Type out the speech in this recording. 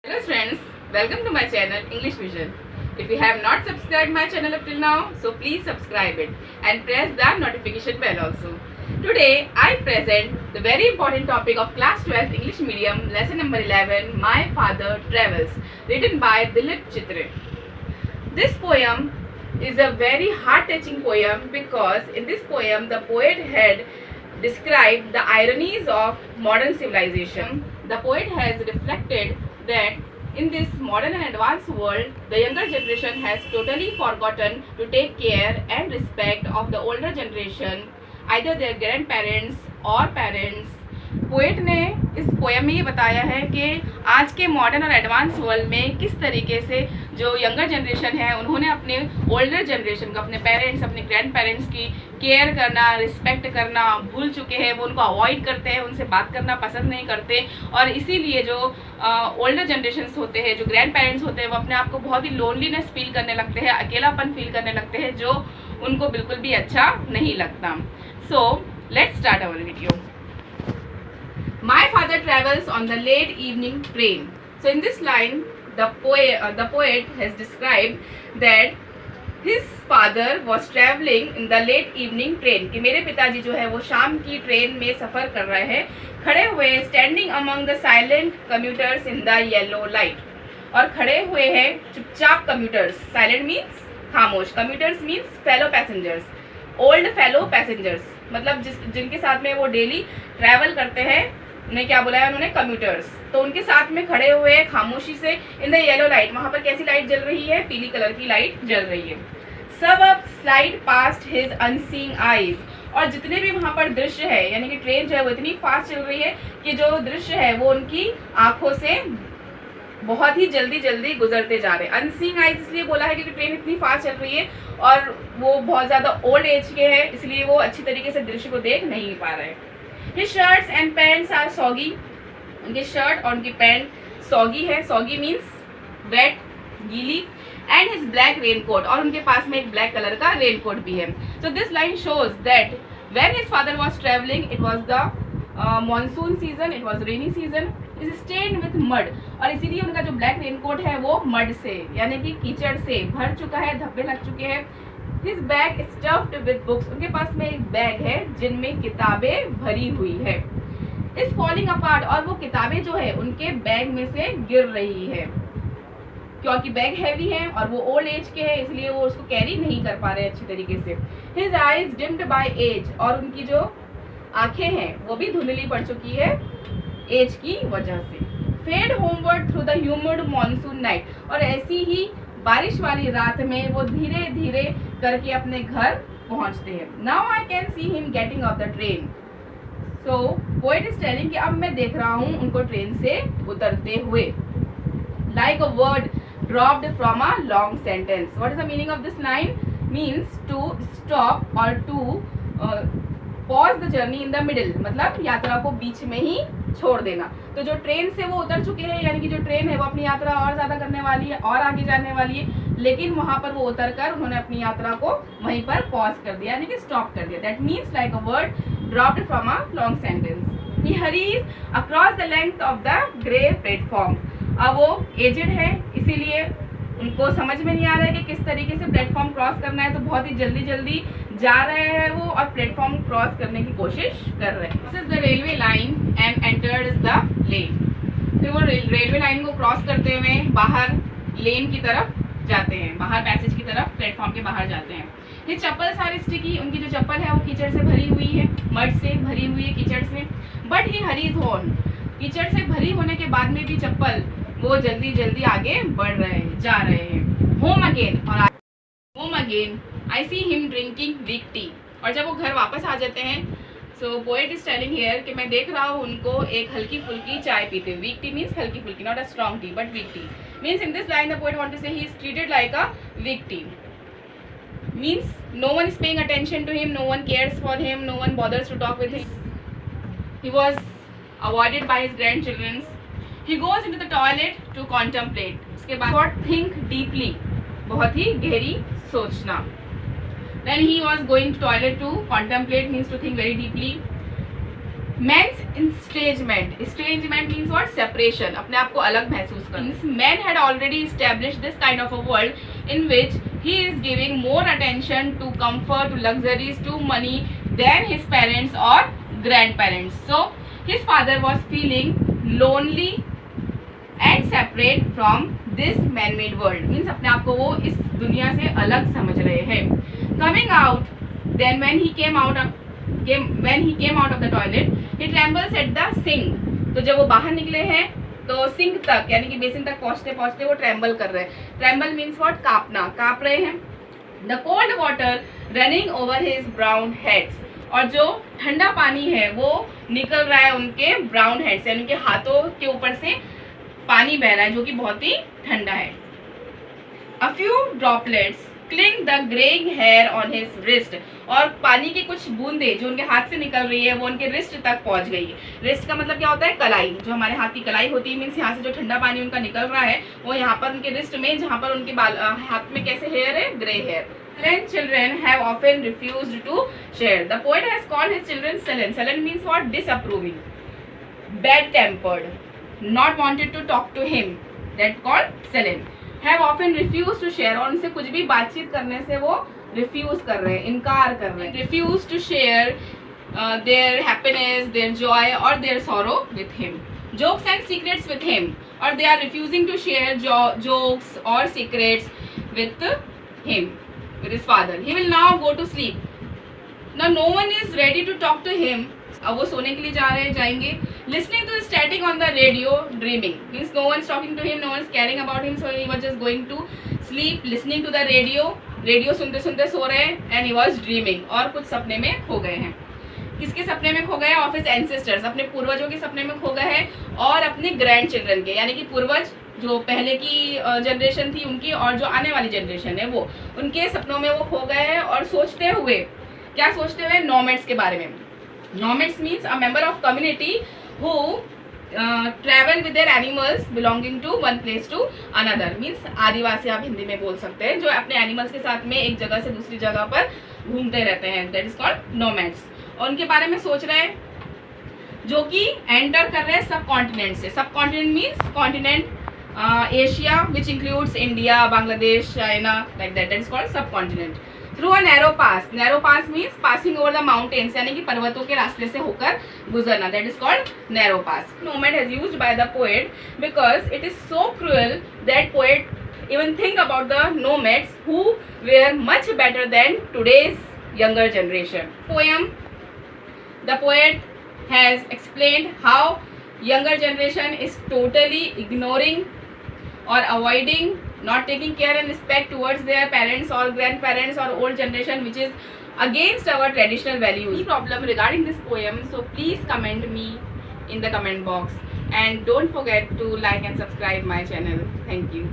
Hello friends, welcome to my channel English Vision. If you have not subscribed my channel up till now, so please subscribe it and press the notification bell also. Today I present the very important topic of class 12th English medium lesson number 11, My Father Travels, written by Dilip Chitre. This poem is a very heart-touching poem because in this poem the poet had described the ironies of modern civilization. The poet has reflected that in this modern and advanced world, the younger generation has totally forgotten to take care and respect of the older generation, either their grandparents or parents. Poet ने इस poem में ये बताया है कि आज के modern और एडवांस वर्ल्ड में किस तरीके से जो यंगर जनरेशन है उन्होंने अपने ओल्डर जनरेशन को, अपने पेरेंट्स, अपने ग्रैंड पेरेंट्स की केयर करना, रिस्पेक्ट करना भूल चुके हैं। वो उनको अवॉइड करते हैं, उनसे बात करना पसंद नहीं करते और इसीलिए जो ओल्डर जनरेशन्स होते हैं, जो ग्रैंड पेरेंट्स होते हैं, वो अपने आप को बहुत ही लोनलीनेस फील करने लगते हैं, अकेलापन फील करने लगते हैं, जो उनको बिल्कुल भी अच्छा नहीं लगता। So let's start our video. My father travels on the late evening train. So in this line, the poet has described that his father was traveling in the late evening train. कि मेरे पिताजी जो है वो शाम की train में सफ़र कर रहे हैं, खड़े हुए standing among the silent commuters in the yellow light. और खड़े हुए हैं चुपचाप commuters. Silent means खामोश, commuters means fellow passengers, old fellow passengers. मतलब जिनके साथ में वो डेली ट्रैवल करते हैं, उन्हें क्या बुलाया उन्होंने? कम्यूटर्स। तो उनके साथ में खड़े हुए खामोशी से इन द येलो लाइट, वहां पर कैसी लाइट जल रही है? पीली कलर की लाइट जल रही है। सब अब slide past his unseeing eyes, और जितने भी वहां पर दृश्य है, यानी कि ट्रेन जो है वो इतनी फास्ट चल रही है कि जो दृश्य है वो उनकी आंखों से बहुत ही जल्दी जल्दी गुजरते जा रहे हैं। अनसीइंग आईज इसलिए बोला है क्योंकि ट्रेन इतनी फास्ट चल रही है और वो बहुत ज्यादा ओल्ड एज के हैं, इसलिए वो अच्छी तरीके से दृश्य को देख नहीं पा रहे हैं। His shirts and pants are soggy. उनके शर्ट और उनकी पैंट सॉगी है। सॉगी मीन्स वेट, गीली। एंड हिज ब्लैक रेनकोट, और उनके पास में एक ब्लैक कलर का रेनकोट भी है। So this line shows that when his father was travelling, it was the monsoon season, it was rainy season, is stained with mud, और इसीलिए उनका जो ब्लैक रेनकोट है वो मड से, यानी कि कीचड़ से भर चुका है, धब्बे लग चुके हैं। His bag stuffed with books, उनके पास में एक बैग है जिनमें किताबें भरी हुई है। Is falling apart, और वो किताबें जो है उनके बैग में से गिर रही है क्योंकि बैग हैवी है और वो ओल्ड एज के हैं, इसलिए वो उसको कैरी नहीं कर पा रहे अच्छी तरीके से। His eyes dimmed by age, और उनकी जो आंखें हैं वो भी धुंधली पड़ चुकी है एज की वजह से। Fade homeward through the humid monsoon night, और ऐसी ही बारिश वाली रात में वो धीरे धीरे करके अपने घर पहुंचते हैं। Now I can see him getting off the train. So poet is telling कि अब मैं देख रहा हूँ उनको ट्रेन से उतरते हुए। Like a word dropped from a long sentence. What is the meaning of this line? Means to stop or to pause the journey in the middle, मतलब यात्रा को बीच में ही छोड़ देना। तो जो ट्रेन से वो उतर चुके हैं, यानी कि जो ट्रेन है वो अपनी यात्रा और ज़्यादा करने वाली है और आगे जाने वाली है, लेकिन वहाँ पर वो उतर कर उन्होंने अपनी यात्रा को वहीं पर पॉज कर दिया, यानी कि स्टॉप कर दिया। That means like a word dropped from a long sentence. He hurries across the length of the grey platform. अब वो एजेड है, इसीलिए उनको समझ में नहीं आ रहा है कि किस तरीके से प्लेटफॉर्म क्रॉस करना है, तो बहुत ही जल्दी जल्दी जा रहे हैं वो और प्लेटफॉर्म क्रॉस करने की कोशिश कर रहे हैं। This is the railway line and entered the lane. फिर वो रेलवे लाइन को क्रॉस करते हुए बाहर लेन की तरफ जाते हैं, बाहर पैसेज की तरफ, प्लेटफॉर्म के बाहर जाते हैं। ये चप्पल सारी स्टिकी, उनकी जो चप्पल है वो कीचड़ से भरी हुई है, मड से भरी हुई है, कीचड़ से। बट ही हरीज ऑन, कीचड़ से भरी होने के बाद में भी चप्पल वो जल्दी जल्दी आगे बढ़ रहे हैं, जा रहे हैं। होम अगेन, और home again I see him drinking weak tea, और जब वो घर वापस आ जाते हैं, so poet is telling here कि मैं देख रहा हूँ उनको एक हल्की फुल्की चाय पीते हुए। वीक टी मीन्स हल्की फुल्की, not a strong tea but weak tea. Means in this line the poet want to say he is treated like a weak tea. Means no one is paying attention to him, no one cares for him, no one bothers to talk with him. He was avoided by his grandchildren. He goes into the toilet to contemplate. उसके बाद think deeply, बहुत ही गहरी सोचना। When he was going to toilet to contemplate means to think very deeply. Men's estrangement. Estrangement means what? Separation. अपने आप को अलग महसूस करना. Men had already established this kind of a world in which he is giving more attention to comfort, to luxuries, to money than his parents or grandparents. So his father was feeling lonely and separate from this man-made world. Means अपने आप को वो इस दुनिया से अलग समझ रहे हैं. Coming out, then when he came out of the toilet, he trembles at the sink. तो जब वो बाहर निकले हैं तो सिंक तक यानी कि बेसिन तक पहुंचते पहुंचते वो ट्रेम्बल कर रहे हैं. Tremble means what? कांपना, कांप रहे हैं. The cold water running over his brown heads. और जो ठंडा पानी है वो निकल रहा है उनके ब्राउन हेड से, उनके हाथों के ऊपर से पानी बह रहा है जो कि बहुत ही ठंडा है. A few droplets cling the graying hair on his wrist. और पानी की कुछ बूंदें जो उनके हाथ से निकल रही है वो उनके रिस्ट तक पहुंच गई है. रिस्ट का मतलब क्या होता है? कलाई. जो हमारे हाथ की कलाई होती है, मीन्स यहाँ से जो ठंडा पानी उनका निकल रहा है वो यहाँ पर उनके रिस्ट में, जहाँ पर उनके बाल हाथ में कैसे हेयर है? Grey hair. Children have often refused to share. The poet has called his children sullen. Sullen means what? Disapproving, bad-tempered, not wanted to talk to him. That's called sullen. Have often refused to share. और उनसे कुछ भी बातचीत करने से वो refuse कर रहे हैं, इनकार कर रहे हैं. Refuse to share their happiness, their joy or their sorrow with him. Jokes and secrets with him. Or they are refusing to share jokes or secrets with him, with his father. He will now go to sleep. Now no one is ready to talk to him. अब वो सोने के लिए जाएंगे. Listening to static on the radio, dreaming. Means no one is talking to him, no one is caring about him, so he was just going to sleep, listening to the radio. Radio सुनते सुनते सो रहे हैं. And he was dreaming. और कुछ सपने में खो गए हैं. किसके सपने में खो गए? Of his ancestors. अपने पूर्वजों के सपने में खो गए हैं और अपने ग्रैंड चिल्ड्रन के, यानी कि पूर्वज जो पहले की जनरेशन थी उनकी और जो आने वाली जनरेशन है वो, उनके सपनों में वो खो गए हैं. और सोचते हुए, क्या सोचते हुए? नोमैड्स के बारे में. Nomads means a member of community who travel with their animals belonging to one place to another. Means आदिवासी आप हिंदी में बोल सकते हैं, जो अपने एनिमल्स के साथ में एक जगह से दूसरी जगह पर घूमते रहते हैं. That is called nomads. और उनके बारे में सोच रहे हैं जो कि एंटर कर रहे हैं सब कॉन्टिनेंट से. Sub continent means continent Asia which includes India, Bangladesh, China, like that. That is called sub continent. Through a narrow pass. Narrow pass means passing over the mountains, यानी कि पर्वतों के रास्ते से होकर गुजरना. That is called narrow pass. Nomad has used by the poet because it is so cruel that poet even think about the nomads who were much better than today's younger generation. Poem. The poet has explained how younger generation is totally ignoring or avoiding, not taking care and respect towards their parents or grandparents or old generation, which is against our traditional values. Any problem regarding this poem, so please comment me in the comment box and don't forget to like and subscribe my channel. Thank you.